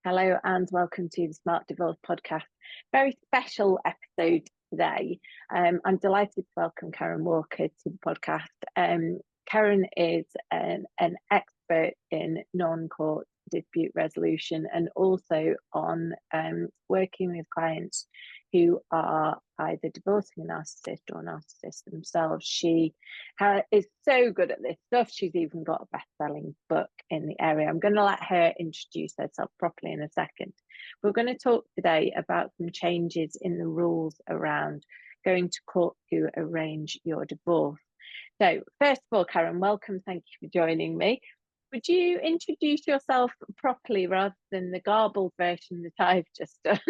Hello and welcome to the Smart Divorce Podcast. Very special episode today. I'm delighted to welcome Karin Walker to the podcast. Karin is an expert in non-court dispute resolution and also on working with clients who are either divorcing a narcissist or narcissists themselves. She is so good at this stuff. She's even got a best-selling book in the area. I'm going to let her introduce herself properly in a second. We're going to talk today about some changes in the rules around going to court to arrange your divorce. So first of all, Karin, welcome. Thank you for joining me. Would you introduce yourself properly rather than the garbled version that I've just done?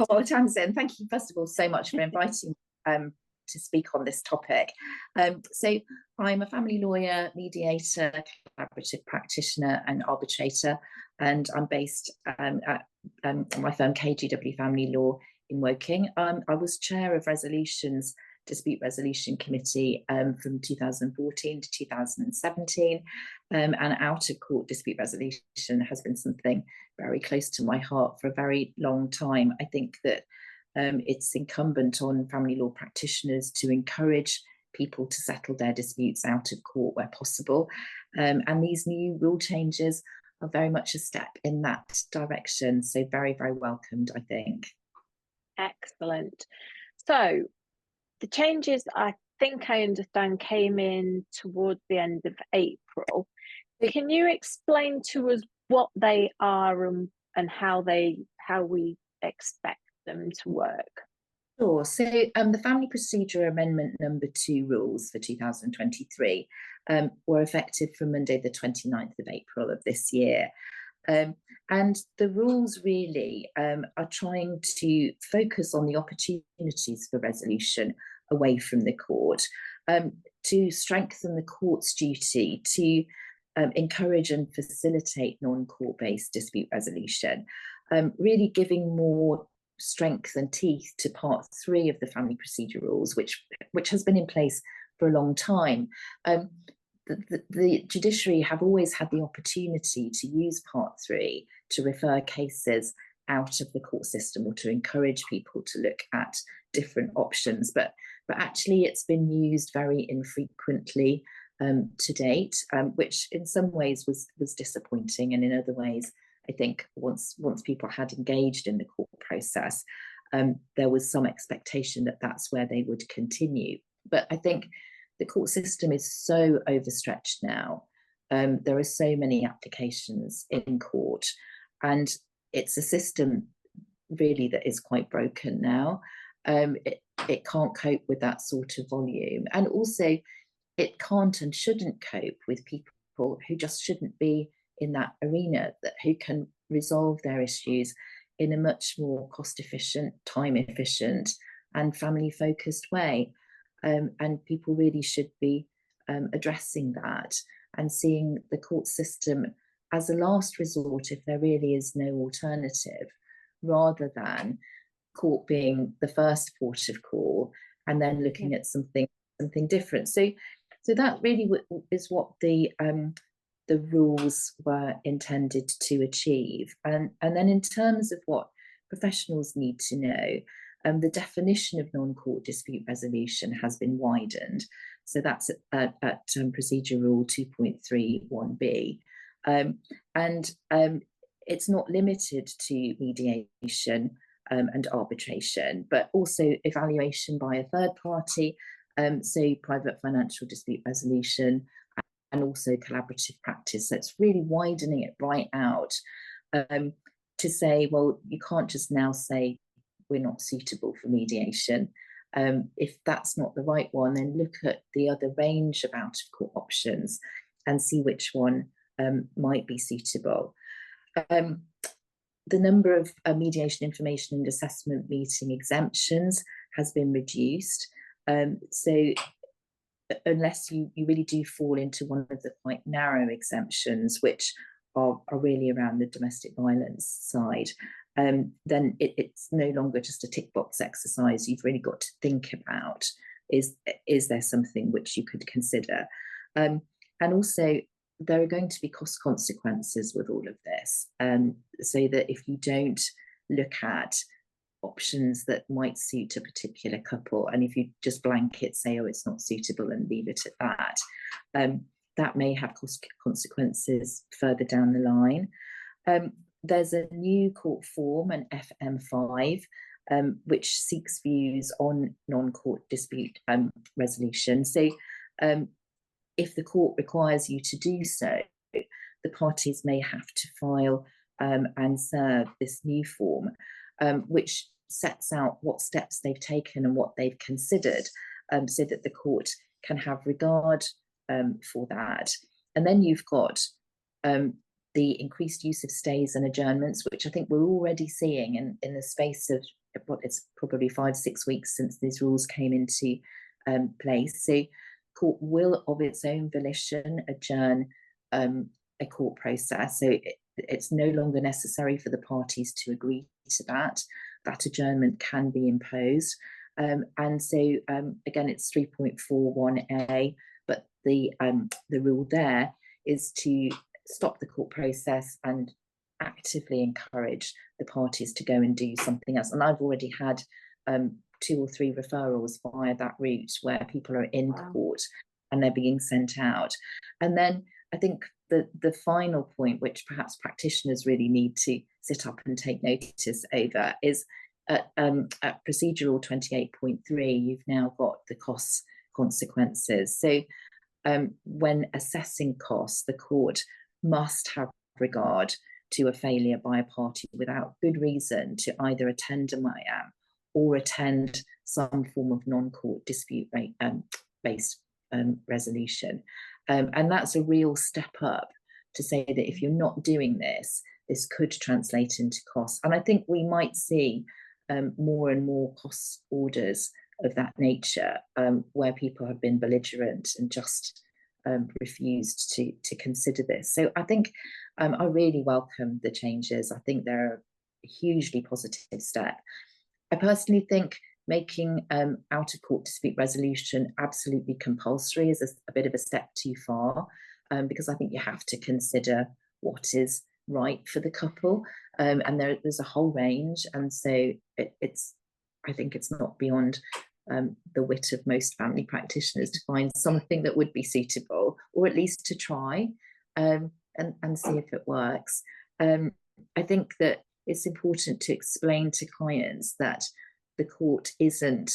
Oh, Tamsin, thank you first of all so much for inviting me to speak on this topic. So I'm a family lawyer, mediator, collaborative practitioner and arbitrator, and I'm based at my firm KGW Family Law in Woking. I was chair of Dispute Resolution Committee from 2014 to 2017, and out-of-court dispute resolution has been something very close to my heart for a very long time. I think that it's incumbent on family law practitioners to encourage people to settle their disputes out of court where possible, and these new rule changes are very much a step in that direction, so very, very welcomed, I think. Excellent. So the changes, I think I understand, came in towards the end of April. So can you explain to us what they are and how we expect them to work? Sure. So the Family Procedure Amendment number 2 rules for 2023 were effective from Monday the 29th of April of this year. And the rules really are trying to focus on the opportunities for resolution away from the court, to strengthen the court's duty to encourage and facilitate non-court-based dispute resolution, really giving more strength and teeth to Part 3 of the Family Procedure Rules, which has been in place for a long time. The judiciary have always had the opportunity to use Part 3 to refer cases out of the court system or to encourage people to look at different options, but actually it's been used very infrequently to date, which in some ways was disappointing, and in other ways I think once people had engaged in the court process, there was some expectation that that's where they would continue. But I think the court system is so overstretched now. There are so many applications in court, and it's a system really that is quite broken now. It can't cope with that sort of volume, and also it can't and shouldn't cope with people who just shouldn't be in that arena, who can resolve their issues in a much more cost efficient, time efficient and family focused way. And people really should be addressing that and seeing the court system as a last resort if there really is no alternative, rather than court being the first port of call and then looking at something different. So that really is what the rules were intended to achieve. And then in terms of what professionals need to know, the definition of non-court dispute resolution has been widened. So that's at Procedure Rule 2.31b. And it's not limited to mediation and arbitration, but also evaluation by a third party, so private financial dispute resolution, and also collaborative practice. So it's really widening it right out to say, well, you can't just now say we're not suitable for mediation. If that's not the right one, then look at the other range of out-of-court options and see which one might be suitable. The number of mediation information and assessment meeting exemptions has been reduced. So unless you really do fall into one of the quite narrow exemptions, which are really around the domestic violence side, then it's no longer just a tick box exercise. You've really got to think about, is there something which you could consider? And also there are going to be consequences with all of this, so that if you don't look at options that might suit a particular couple, and if you just blanket say, oh, it's not suitable and leave it at that, that may have consequences further down the line. There's a new court form, an FM5, which seeks views on non-court dispute resolution. So if the court requires you to do so, the parties may have to file and serve this new form, which sets out what steps they've taken and what they've considered, so that the court can have regard for that. And then you've got the increased use of stays and adjournments, which I think we're already seeing in the space of what, it's probably 5-6 weeks since these rules came into place. So court will of its own volition adjourn a court process. So it's no longer necessary for the parties to agree to that. That adjournment can be imposed. And so again, it's 3.41a, but the rule there is to stop the court process and actively encourage the parties to go and do something else. And I've already had 2 or 3 referrals via that route where people are in court and they're being sent out. And then I think the final point, which perhaps practitioners really need to sit up and take notice over, is at procedural 28.3, you've now got the cost consequences. So when assessing costs, the court must have regard to a failure by a party without good reason to either attend a MIAM or attend some form of non-court dispute based resolution. And that's a real step up to say that if you're not doing this, this could translate into costs. And I think we might see more and more cost orders of that nature, where people have been belligerent and just refused to consider this. So I think I really welcome the changes. I think they're a hugely positive step. I personally think making out-of-court dispute resolution absolutely compulsory is a bit of a step too far, because I think you have to consider what is right for the couple, and there's a whole range, and so I think it's not beyond the wit of most family practitioners to find something that would be suitable, or at least to try and see if it works. I think that it's important to explain to clients that the court isn't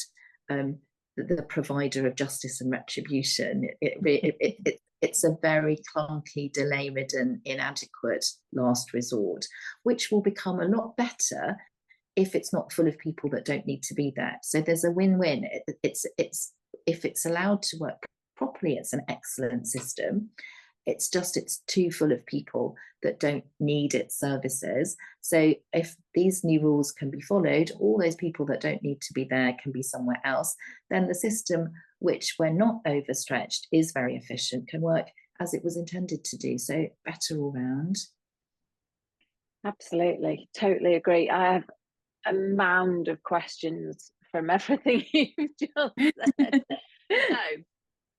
the provider of justice and retribution. It's a very clunky, delay-ridden, inadequate last resort, which will become a lot better if it's not full of people that don't need to be there. So there's a win-win. It's if it's allowed to work properly, it's an excellent system. It's too full of people that don't need its services. So if these new rules can be followed, all those people that don't need to be there can be somewhere else, then the system, which when not overstretched is very efficient, can work as it was intended to do. So better all round. Absolutely, totally agree. I have a mound of questions from everything you've just said. So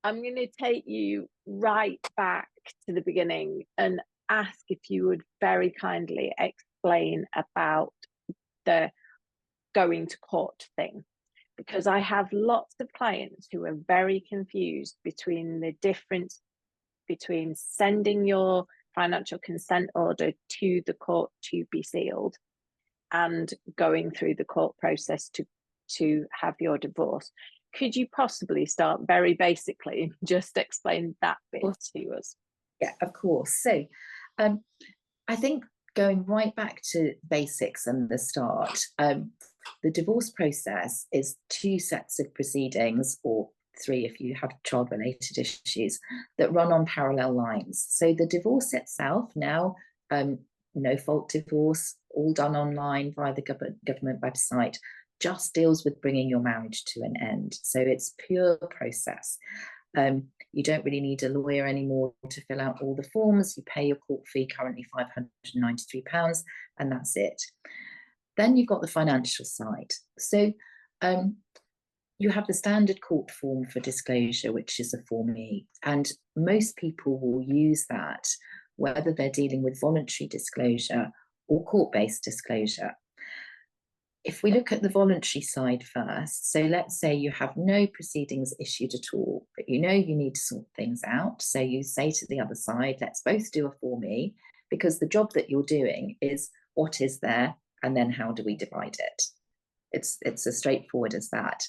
I'm going to take you right back to the beginning and ask if you would very kindly explain about the going to court thing, because I have lots of clients who are very confused between the difference between sending your financial consent order to the court to be sealed and going through the court process to have your divorce. Could you possibly start very basically and just explain that bit to us? Yeah, of course. So I think going right back to basics and the start, the divorce process is 2 sets of proceedings, or 3 if you have child-related issues, that run on parallel lines. So the divorce itself now, no fault divorce, all done online via the government website, just deals with bringing your marriage to an end. So it's pure process. You don't really need a lawyer anymore to fill out all the forms. You pay your court fee, currently £593, and that's it. Then you've got the financial side. So you have the standard court form for disclosure, which is a Form E, and most people will use that whether they're dealing with voluntary disclosure or court-based disclosure. If we look at the voluntary side first, so let's say you have no proceedings issued at all, but you know you need to sort things out. So you say to the other side, let's both do a Form E, because the job that you're doing is what is there, and then how do we divide it? It's as straightforward as that.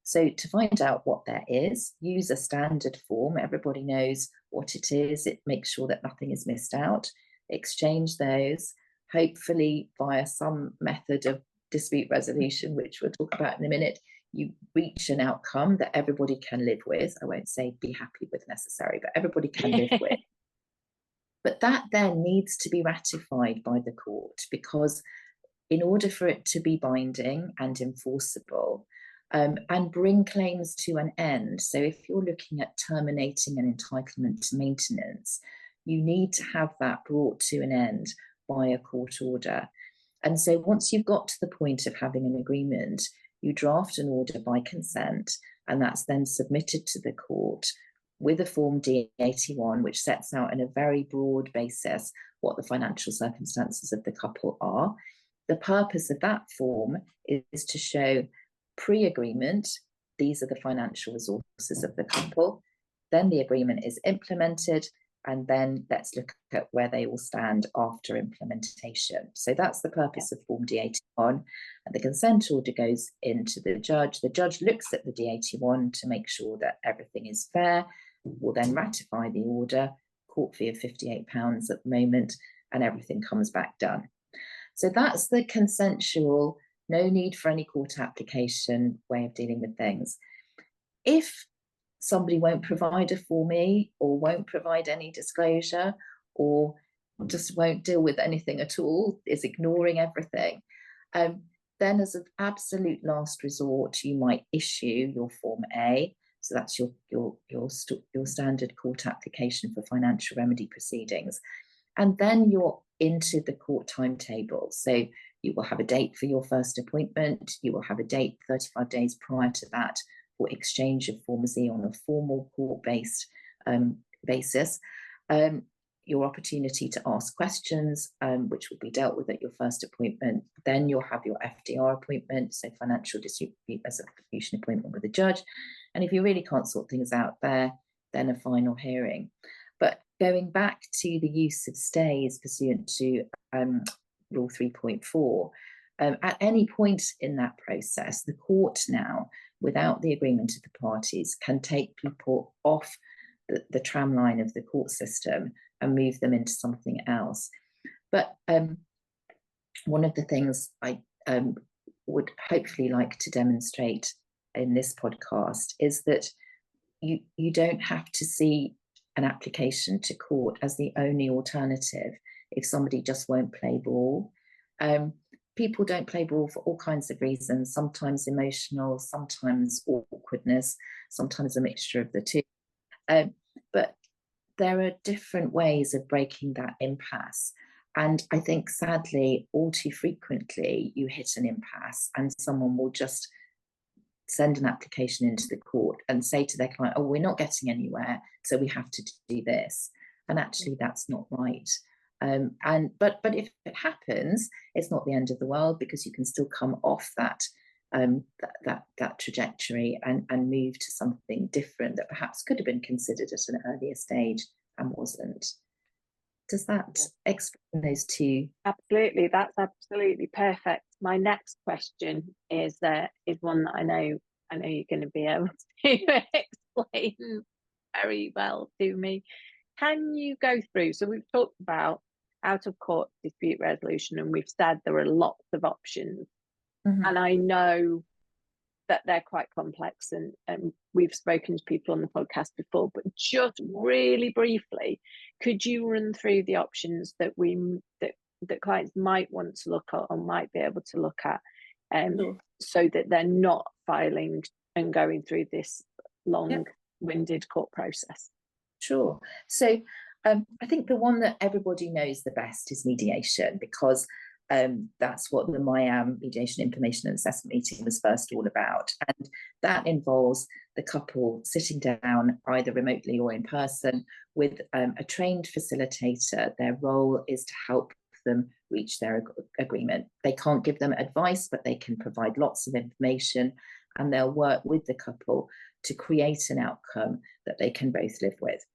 So to find out what there is, use a standard form. Everybody knows what it is. It makes sure that nothing is missed out. Exchange those, hopefully via some method of dispute resolution, which we'll talk about in a minute. You reach an outcome that everybody can live with. I won't say be happy with necessary, but everybody can live with. But that then needs to be ratified by the court, because in order for it to be binding and enforceable, and bring claims to an end. So if you're looking at terminating an entitlement to maintenance, you need to have that brought to an end by a court order. And so once you've got to the point of having an agreement, you draft an order by consent, and that's then submitted to the court with a Form D81, which sets out in a very broad basis what the financial circumstances of the couple are. The purpose of that form is to show pre-agreement, these are the financial resources of the couple. Then the agreement is implemented, and then let's look at where they will stand after implementation. So that's the purpose of Form D81. And the consent order goes into the judge. The judge looks at the D81 to make sure that everything is fair, will then ratify the order, court fee of £58 at the moment, and everything comes back done. So that's the consensual, no need for any court application way of dealing with things. If somebody won't provide a Form E, or won't provide any disclosure, or just won't deal with anything at all, is ignoring everything, then as an absolute last resort, you might issue your Form A. So that's your standard court application for financial remedy proceedings. And then you're into the court timetable. So you will have a date for your first appointment. You will have a date 35 days prior to that for exchange of Forms E on a formal court-based basis. Your opportunity to ask questions, which will be dealt with at your first appointment. Then you'll have your FDR appointment, so financial dispute resolution appointment with the judge. And if you really can't sort things out there, then a final hearing. But going back to the use of stays pursuant to Rule 3.4, at any point in that process, the court now, without the agreement of the parties, can take people off the tram line of the court system and move them into something else. But one of the things I would hopefully like to demonstrate in this podcast is that you don't have to see an application to court as the only alternative if somebody just won't play ball. People don't play ball for all kinds of reasons, sometimes emotional, sometimes awkwardness, sometimes a mixture of the two. But there are different ways of breaking that impasse. And I think, sadly, all too frequently, you hit an impasse and someone will just send an application into the court and say to their client, oh, we're not getting anywhere, so we have to do this. And actually, that's not right. But if it happens, it's not the end of the world, because you can still come off that trajectory and move to something different that perhaps could have been considered at an earlier stage and wasn't. Does that explain those two? Absolutely, that's absolutely perfect. My next question is one that I know you're going to be able to explain very well to me. Can you go through? So we've talked about out of court dispute resolution, and we've said there are lots of options. Mm-hmm. And I know that they're quite complex, and we've spoken to people on the podcast before, but just really briefly, could you run through the options that clients might want to look at or might be able to look at, so that they're not filing and going through this long-winded court process? Sure. So I think the one that everybody knows the best is mediation, because That's what the MIAM Mediation Information and Assessment Meeting was first all about. And that involves the couple sitting down either remotely or in person with a trained facilitator. Their role is to help them reach their agreement. They can't give them advice, but they can provide lots of information, and they'll work with the couple to create an outcome that they can both live with.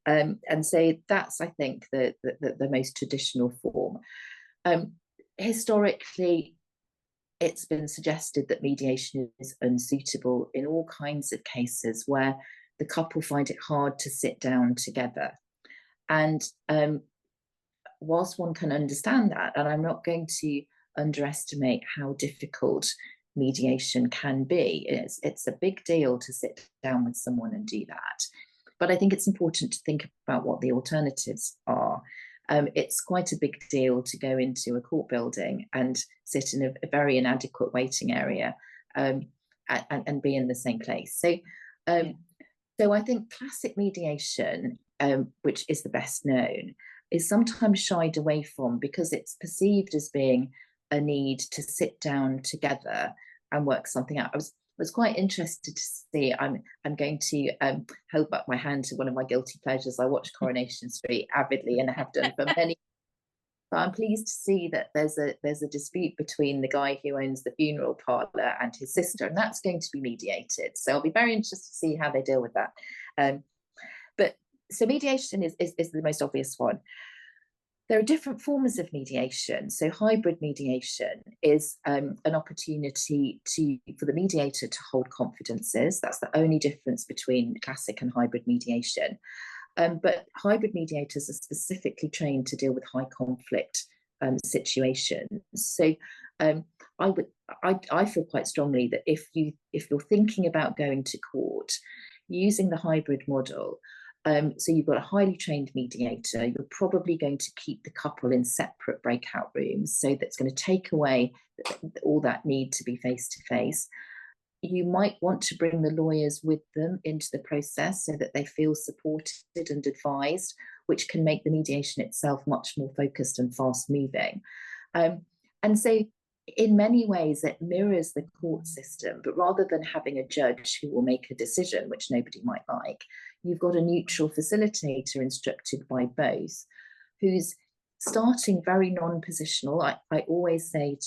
And so that's, I think, the most traditional form. Historically, it's been suggested that mediation is unsuitable in all kinds of cases where the couple find it hard to sit down together. And whilst one can understand that, and I'm not going to underestimate how difficult mediation can be, it's a big deal to sit down with someone and do that. But I think it's important to think about what the alternatives are. It's quite a big deal to go into a court building and sit in a very inadequate waiting area and be in the same place. So, so I think classic mediation, which is the best known, is sometimes shied away from because it's perceived as being a need to sit down together and work something out. I was quite interested to see, I'm going to hold up my hand to one of my guilty pleasures. I watch Coronation Street avidly and have done for many. But I'm pleased to see that there's a dispute between the guy who owns the funeral parlour and his sister, and that's going to be mediated. So I'll be very interested to see how they deal with that. But so mediation is the most obvious one. There are different forms of mediation. So hybrid mediation is an opportunity for the mediator to hold confidences. That's the only difference between classic and hybrid mediation. But hybrid mediators are specifically trained to deal with high conflict situations. So I feel quite strongly that if you're thinking about going to court, using the hybrid model, so you've got a highly trained mediator, you're probably going to keep the couple in separate breakout rooms, so that's going to take away all that need to be face-to-face. You might want to bring the lawyers with them into the process so that they feel supported and advised, which can make the mediation itself much more focused and fast-moving. And so in many ways, it mirrors the court system, but rather than having a judge who will make a decision, which nobody might like, you've got a neutral facilitator instructed by both, who's starting very non-positional. I always say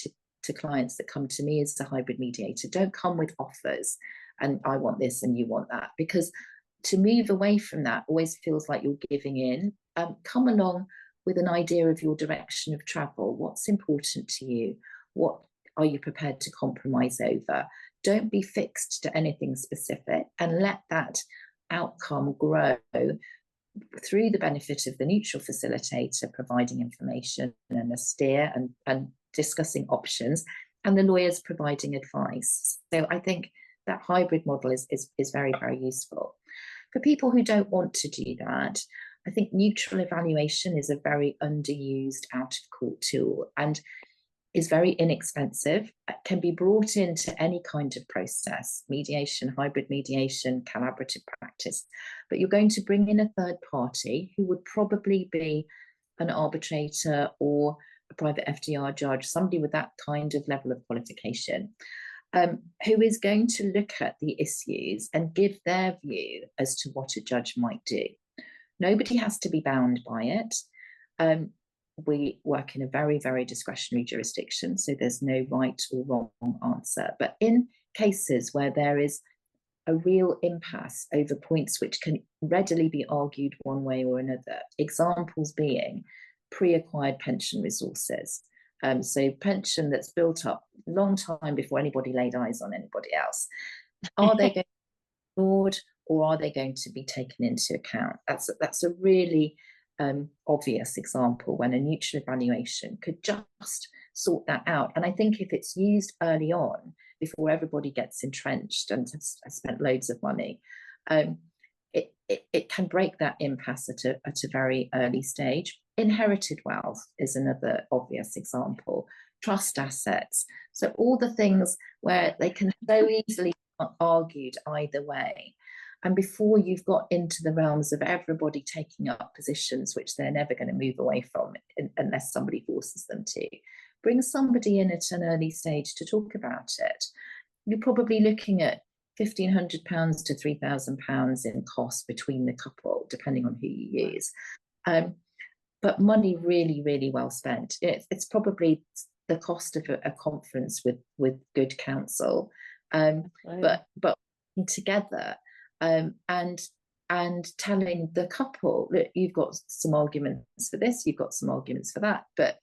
to clients that come to me as a hybrid mediator, don't come with offers and I want this and you want that, because to move away from that always feels like you're giving in. Come along with an idea of your direction of travel. What's important to you? What are you prepared to compromise over? Don't be fixed to anything specific, and let that outcome grow through the benefit of the neutral facilitator providing information and a steer and discussing options, and the lawyers providing advice. So I think that hybrid model is very, very useful. For people who don't want to do that, I think neutral evaluation is a very underused out-of-court tool and is very inexpensive, can be brought into any kind of process, mediation, hybrid mediation, collaborative practice, but you're going to bring in a third party who would probably be an arbitrator or a private FDR judge, somebody with that kind of level of qualification, who is going to look at the issues and give their view as to what a judge might do. Nobody has to be bound by it. We work in a very, very discretionary jurisdiction, so there's no right or wrong answer. But in cases where there is a real impasse over points which can readily be argued one way or another, examples being pre-acquired pension resources. So pension that's built up a long time before anybody laid eyes on anybody else. Are they going to be ignored, or are they going to be taken into account? That's a really obvious example when a neutral evaluation could just sort that out. And I think if it's used early on, before everybody gets entrenched and has spent loads of money, it can break that impasse at a very early stage. Inherited wealth is another obvious example. Trust assets. So all the things where they can so easily be argued either way. And before you've got into the realms of everybody taking up positions which they're never going to move away from unless somebody forces them to, bring somebody in at an early stage to talk about it. You're probably looking at £1,500 to £3,000 in cost between the couple, depending on who you use. But money really, really well spent. It's probably the cost of a conference with good counsel, but together, and telling the couple that you've got some arguments for this, you've got some arguments for that, but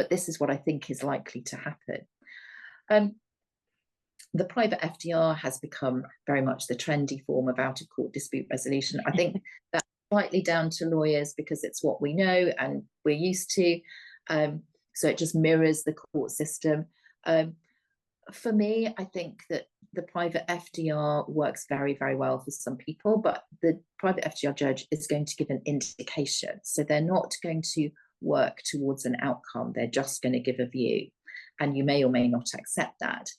this is what I think is likely to happen. The private FDR has become very much the trendy form of out-of-court dispute resolution. I think that's slightly down to lawyers because it's what we know and we're used to. So it just mirrors the court system. For me, I think that the private FDR works very, very well for some people, but the private FDR judge is going to give an indication. So they're not going to work towards an outcome. They're just going to give a view. And you may or may not accept that.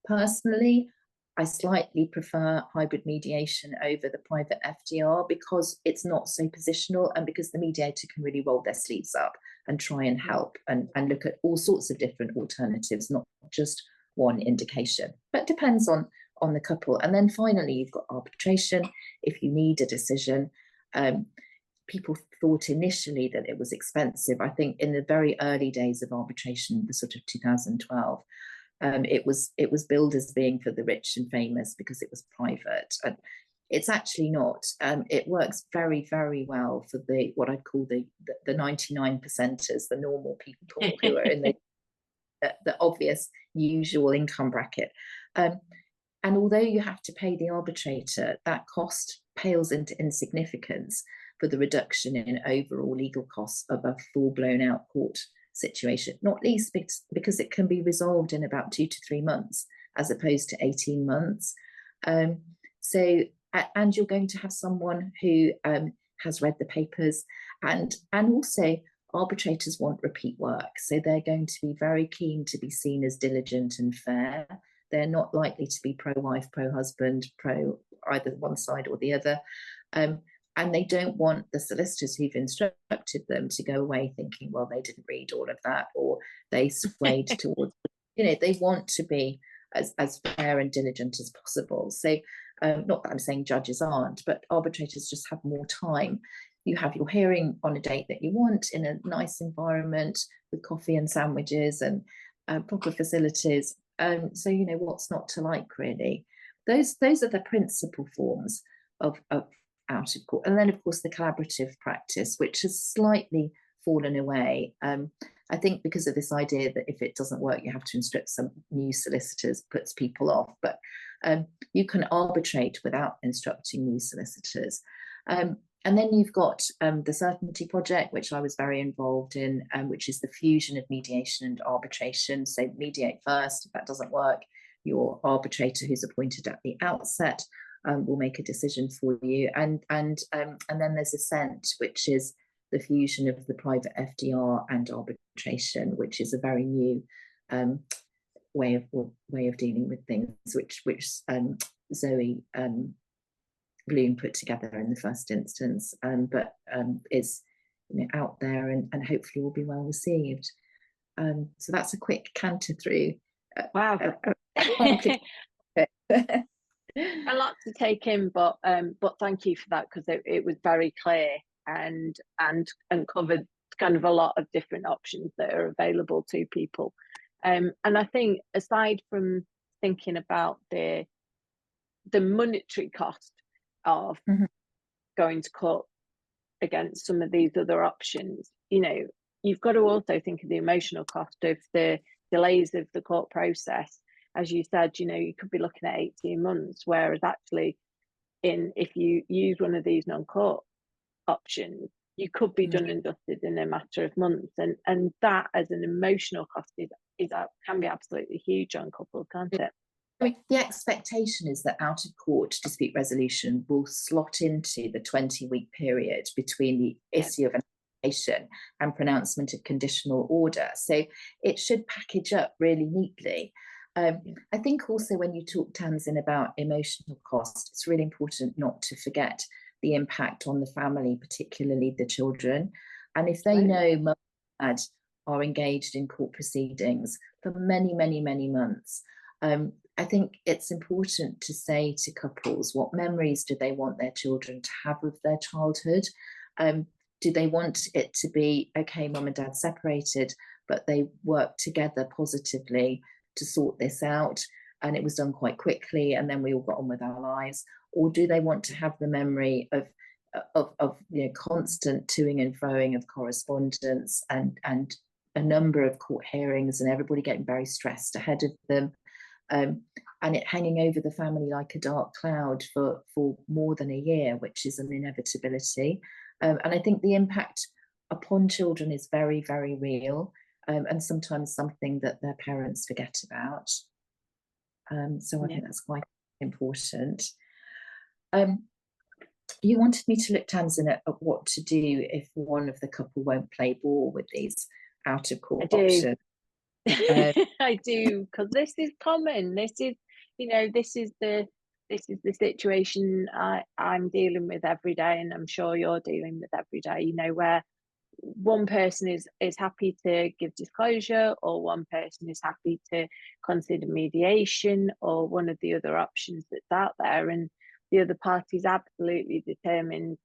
Personally, I slightly prefer hybrid mediation over the private FDR because it's not so positional and because the mediator can really roll their sleeves up and try and help and look at all sorts of different alternatives, not just one indication, but depends on the couple. And then finally, you've got arbitration. If you need a decision, people thought initially that it was expensive. I think in the very early days of arbitration, the sort of 2012, it was billed as being for the rich and famous because it was private. And it's actually not. It works very, very well for the what I'd call the 99%ers, the normal people who are in the obvious usual income bracket. And although you have to pay the arbitrator, that cost pales into insignificance for the reduction in overall legal costs of a full-blown out court situation, not least because it can be resolved in about 2 to 3 months as opposed to 18 months. And you're going to have someone who has read the papers, and also arbitrators want repeat work, so they're going to be very keen to be seen as diligent and fair. They're not likely to be pro-wife, pro-husband, pro either one side or the other. And they don't want the solicitors who've instructed them to go away thinking, well, they didn't read all of that, or they swayed towards, they want to be as fair and diligent as possible. So not that I'm saying judges aren't, but arbitrators just have more time. You have your hearing on a date that you want in a nice environment with coffee and sandwiches and proper facilities. So, what's not to like, really? Those are the principal forms of out of court. And then, of course, the collaborative practice, which has slightly fallen away. I think because of this idea that if it doesn't work, you have to instruct some new solicitors, puts people off. But you can arbitrate without instructing new solicitors. And then you've got the Certainty Project, which I was very involved in, which is the fusion of mediation and arbitration. So mediate first. If that doesn't work, your arbitrator who's appointed at the outset will make a decision for you. And then there's Assent, which is the fusion of the private FDR and arbitration, which is a very new way of dealing with things, which Zoe Bloom put together in the first instance, but is out there and hopefully will be well received. So that's a quick canter through. Wow. A lot to take in, but thank you for that, because it was very clear and covered kind of a lot of different options that are available to people. And I think aside from thinking about the monetary cost of going to court against some of these other options, you've got to also think of the emotional cost of the delays of the court process. As you said, you could be looking at 18 months, whereas actually if you use one of these non-court options, you could be done and dusted in a matter of months. And that as an emotional cost can be absolutely huge on couples, can't it? I mean, the expectation is that out-of-court dispute resolution will slot into the 20-week period between the issue of an application and pronouncement of conditional order. So it should package up really neatly. I think also when you talk, Tamsin, about emotional cost, it's really important not to forget the impact on the family, particularly the children. And if they know mum and dad are engaged in court proceedings for many, many, many months. I think it's important to say to couples, what memories do they want their children to have of their childhood? Do they want it to be, okay, mum and dad separated, but they worked together positively to sort this out, and it was done quite quickly, and then we all got on with our lives? Or do they want to have the memory of constant toing and froing of correspondence and a number of court hearings and everybody getting very stressed ahead of them, and it hanging over the family like a dark cloud for more than a year, which is an inevitability. And I think the impact upon children is very, very real, and sometimes something that their parents forget about. So I think that's quite important. You wanted me to look, Tamsin, at what to do if one of the couple won't play ball with these out of court options. I do, because this is common. This is, this is the situation I'm dealing with every day, and I'm sure you're dealing with every day. Where one person is happy to give disclosure, or one person is happy to consider mediation, or one of the other options that's out there, and the other party is absolutely determined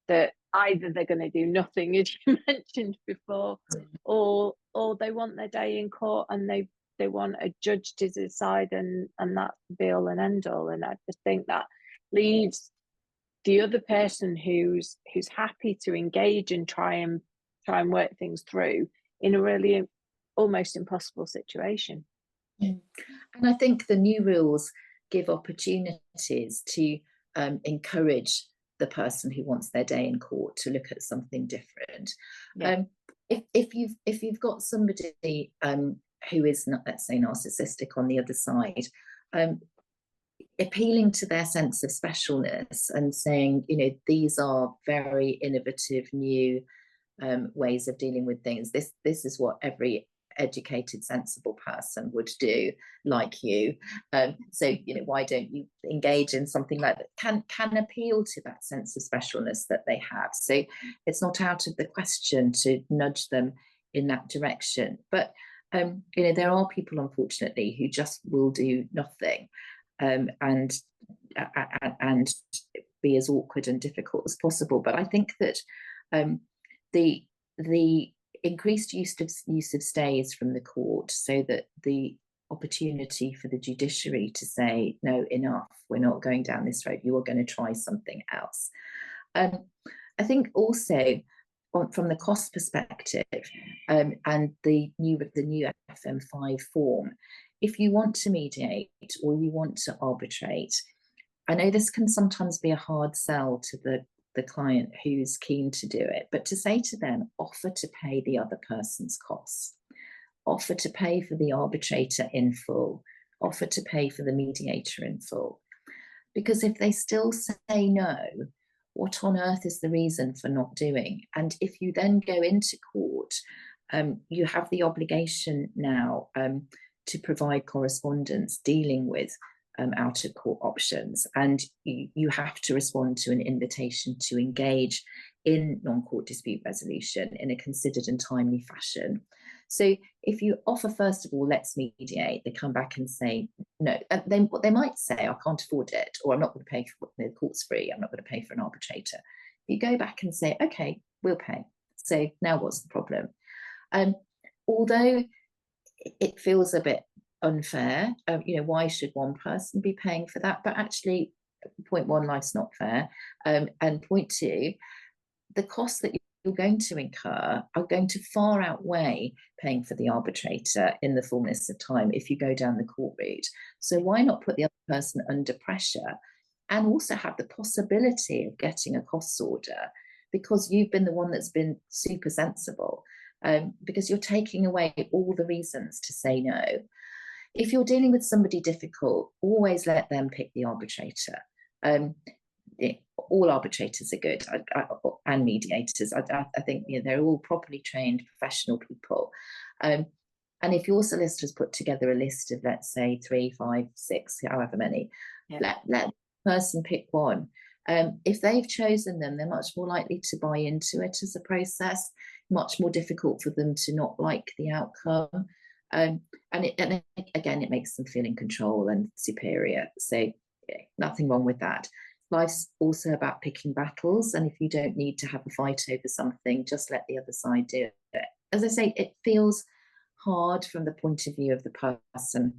that either they're going to do nothing, as you mentioned before, or they want their day in court, and they want a judge to decide, and that's the be all and end all. And I just think that leaves the other person who's happy to engage and try and work things through in a really almost impossible situation. And I think the new rules give opportunities to encourage the person who wants their day in court to look at something different. Yeah. If you've got somebody who is not, let's say, narcissistic on the other side, appealing to their sense of specialness and saying, these are very innovative new ways of dealing with things. This is what every educated, sensible person would do, like you. So why don't you engage in something like that? Can appeal to that sense of specialness that they have. So it's not out of the question to nudge them in that direction. But there are people, unfortunately, who just will do nothing, and be as awkward and difficult as possible. But I think that the increased use of stays from the court, so that the opportunity for the judiciary to say, no, enough, we're not going down this road, you are going to try something else. I think also from the cost perspective, and the new FM5 form, if you want to mediate or you want to arbitrate, I know this can sometimes be a hard sell to the client who's keen to do it, but to say to them, offer to pay the other person's costs, offer to pay for the arbitrator in full, offer to pay for the mediator in full. Because if they still say no, what on earth is the reason for not doing? And if you then go into court, you have the obligation now to provide correspondence dealing with out of court options, and you have to respond to an invitation to engage in non-court dispute resolution in a considered and timely fashion. So if you offer, first of all, let's mediate, they come back and say no, and then what they might say, I can't afford it, or I'm not going to pay for the court's free, I'm not going to pay for an arbitrator. You go back and say, okay, we'll pay. So now what's the problem? Although it feels a bit unfair, why should one person be paying for that? But actually, point one, life's not fair, and point two, the costs that you're going to incur are going to far outweigh paying for the arbitrator in the fullness of time if you go down the court route. So why not put the other person under pressure and also have the possibility of getting a costs order, because you've been the one that's been super sensible, because you're taking away all the reasons to say no. If you're dealing with somebody difficult, always let them pick the arbitrator. All arbitrators are good, and mediators. I think they're all properly trained professional people. And if your solicitors put together a list of, let's say, 3, 5, 6, however many, let the person pick one. If they've chosen them, they're much more likely to buy into it as a process. much more difficult for them to not like the outcome. And again, it makes them feel in control and superior. So yeah, nothing wrong with that. Life's also about picking battles, and if you don't need to have a fight over something, just let the other side do it. As I say, it feels hard from the point of view of the person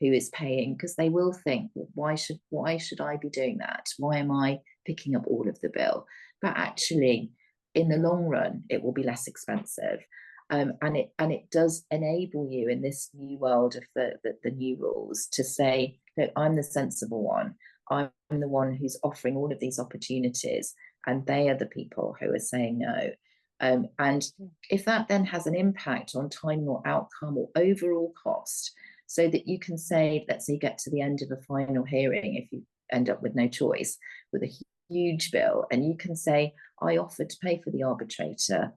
who is paying, because they will think, why should I be doing that? Why am I picking up all of the bill? But actually, in the long run, it will be less expensive. And it does enable you in this new world of the new rules to say, look, I'm the sensible one. I'm the one who's offering all of these opportunities, and they are the people who are saying no. And if that then has an impact on time or outcome or overall cost, so that you can say, let's say you get to the end of a final hearing, if you end up with no choice, with a huge bill, and you can say, I offered to pay for the arbitrator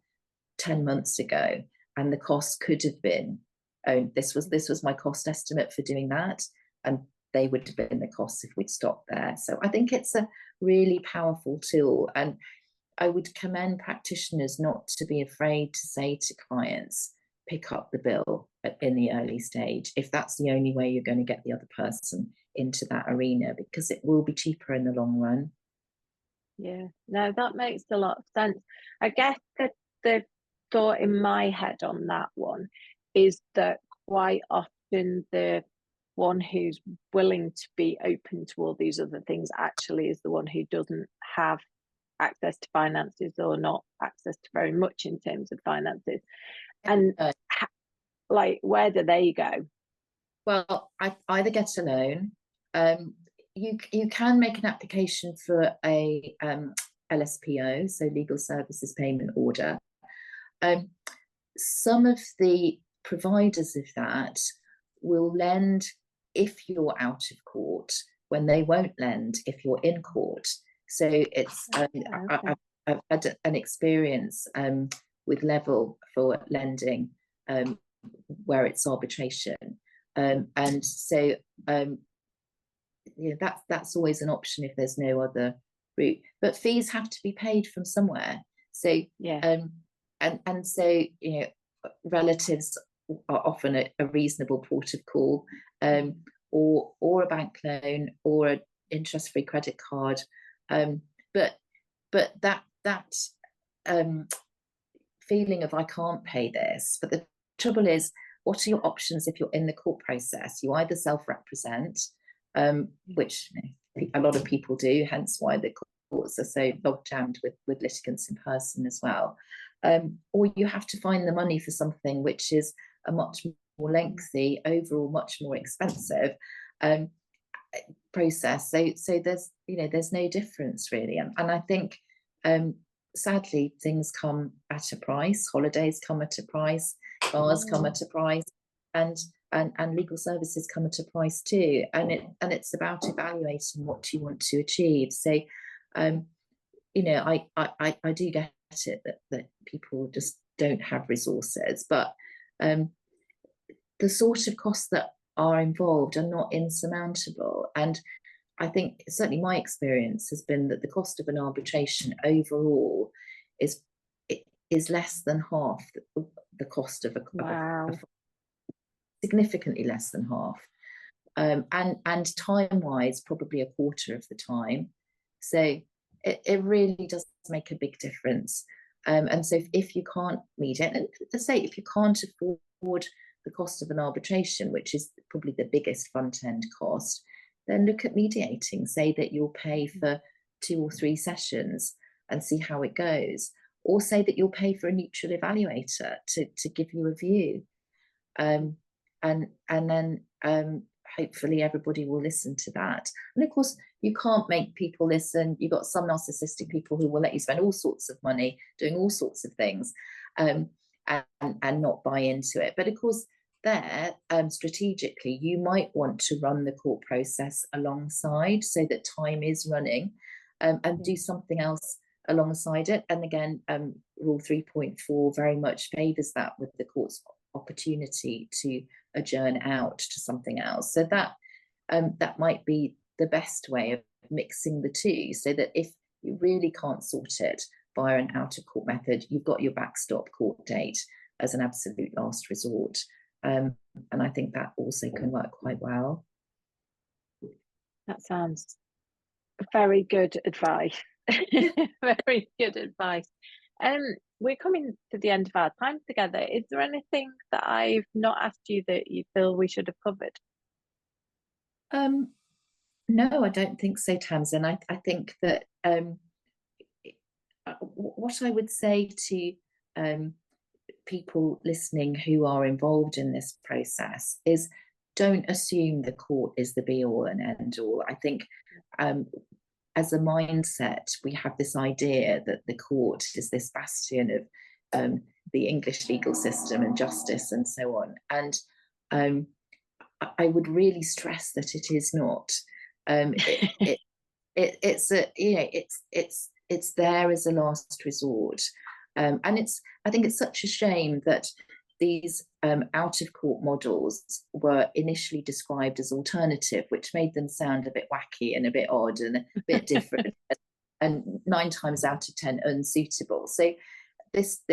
10 months ago, and the cost could have been, oh, this was my cost estimate for doing that, and they would have been the costs if we'd stopped there. So I think it's a really powerful tool, and I would commend practitioners not to be afraid to say to clients, pick up the bill in the early stage, if that's the only way you're going to get the other person into that arena, because it will be cheaper in the long run. Yeah, no, that makes a lot of sense. I guess that the thought in my head on that one is that quite often the one who's willing to be open to all these other things actually is the one who doesn't have access to finances, or not access to very much in terms of finances. And like, where do they go? Well, I either get a loan. You can make an application for a LSPO, so legal services payment order. Some of the providers of that will lend if you're out of court, when they won't lend if you're in court. So it's I've had an experience with Level for lending where it's arbitration, and so that's always an option if there's no other route. But fees have to be paid from somewhere. So and so relatives are often a reasonable port of call, or a bank loan or an interest-free credit card. But that feeling of I can't pay this. But the trouble is, what are your options if you're in the court process? You either self-represent, which a lot of people do, hence why the courts are so log-jammed with litigants in person as well. Or you have to find the money for something which is a much more lengthy, overall much more expensive process. So there's no difference really, and I think sadly things come at a price. Holidays come at a price, cars come at a price, and legal services come at a price too. And it's about evaluating what you want to achieve. So I do get it that people just don't have resources, but the sort of costs that are involved are not insurmountable. And I think certainly my experience has been that the cost of an arbitration overall is less than half the cost of a significantly less than half, and time-wise probably a quarter of the time. So it really does make a big difference. And so if you can't mediate, and let's say if you can't afford the cost of an arbitration, which is probably the biggest front-end cost, then look at mediating. Say that you'll pay for 2 or 3 sessions and see how it goes, or say that you'll pay for a neutral evaluator to give you a view, and then hopefully everybody will listen to that. And of course, you can't make people listen. You've got some narcissistic people who will let you spend all sorts of money doing all sorts of things, and not buy into it. But of course, there, strategically, you might want to run the court process alongside, so that time is running, and do something else alongside it. And again, Rule 3.4 very much favours that, with the court's opportunity to adjourn out to something else. So that might be the best way of mixing the two, so that if you really can't sort it, via an out-of-court method, you've got your backstop court date as an absolute last resort. And I think that also can work quite well. That sounds very good advice. Very good advice. We're coming to the end of our time together. Is there anything that I've not asked you that you feel we should have covered? No, I don't think so, Tamsin. I think that what I would say to people listening who are involved in this process is, don't assume the court is the be all and end all. I think as a mindset, we have this idea that the court is this bastion of the English legal system and justice and so on. And I would really stress that it is not. It's a, you know, it's there as a last resort, and I think it's such a shame that these out-of-court models were initially described as alternative, which made them sound a bit wacky and a bit odd and a bit different, and 9 times out of 10 unsuitable. So this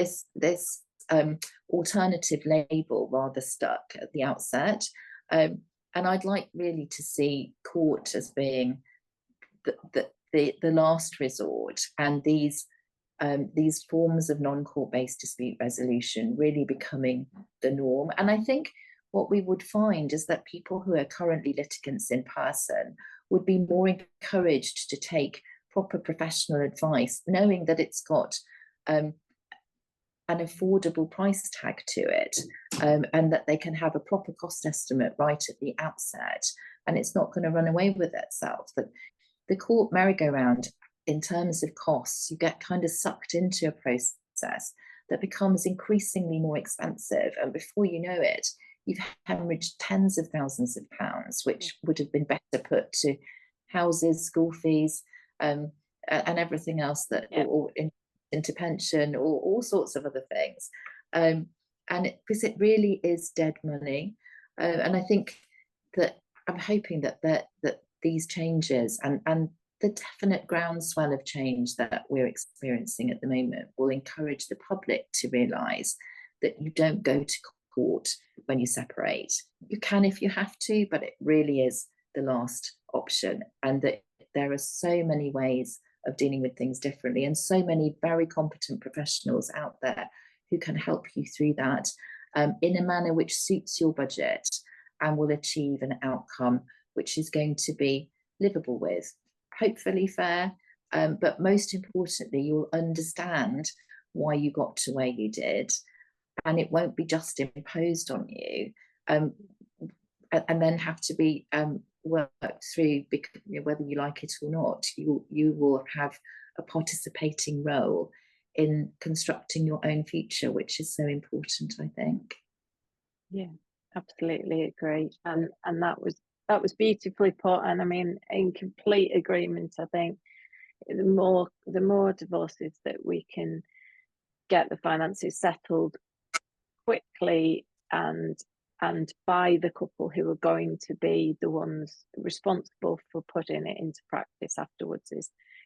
alternative label rather stuck at the outset, and I'd like really to see court as being the last resort, and these forms of non-court-based dispute resolution really becoming the norm. And I think what we would find is that people who are currently litigants in person would be more encouraged to take proper professional advice, knowing that it's got an affordable price tag to it, and that they can have a proper cost estimate right at the outset, and it's not going to run away with itself. But the court merry-go-round, in terms of costs, you get kind of sucked into a process that becomes increasingly more expensive, and before you know it, you've hemorrhaged tens of thousands of pounds, which would have been better put to houses, school fees, and everything else that, or into pension, or all sorts of other things. Because it really is dead money. And I think that I'm hoping that these changes and the definite groundswell of change that we're experiencing at the moment will encourage the public to realise that you don't go to court when you separate. You can if you have to, but it really is the last option, and that there are so many ways of dealing with things differently, and so many very competent professionals out there who can help you through that in a manner which suits your budget and will achieve an outcome which is going to be livable with, hopefully fair, but most importantly, you'll understand why you got to where you did, and it won't be just imposed on you, and then have to be worked through, because, you know, whether you like it or not, you will have a participating role in constructing your own future, which is so important, I think. Yeah, absolutely agree, and that was beautifully put, and I mean, in complete agreement. I think the more divorces that we can get the finances settled quickly and by the couple who are going to be the ones responsible for putting it into practice afterwards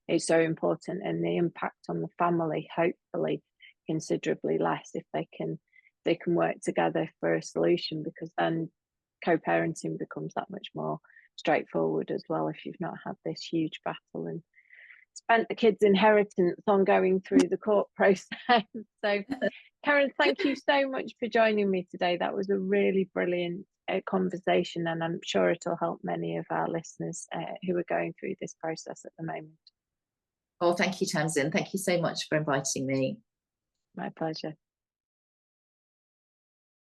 is so important, and the impact on the family hopefully considerably less if they can work together for a solution, because then co-parenting becomes that much more straightforward as well, if you've not had this huge battle and spent the kids' inheritance on going through the court process. So Karin, thank you so much for joining me today. That was a really brilliant conversation, and I'm sure it'll help many of our listeners who are going through this process at the moment. Oh, thank you, Tamsin. Thank you so much for inviting me. My pleasure.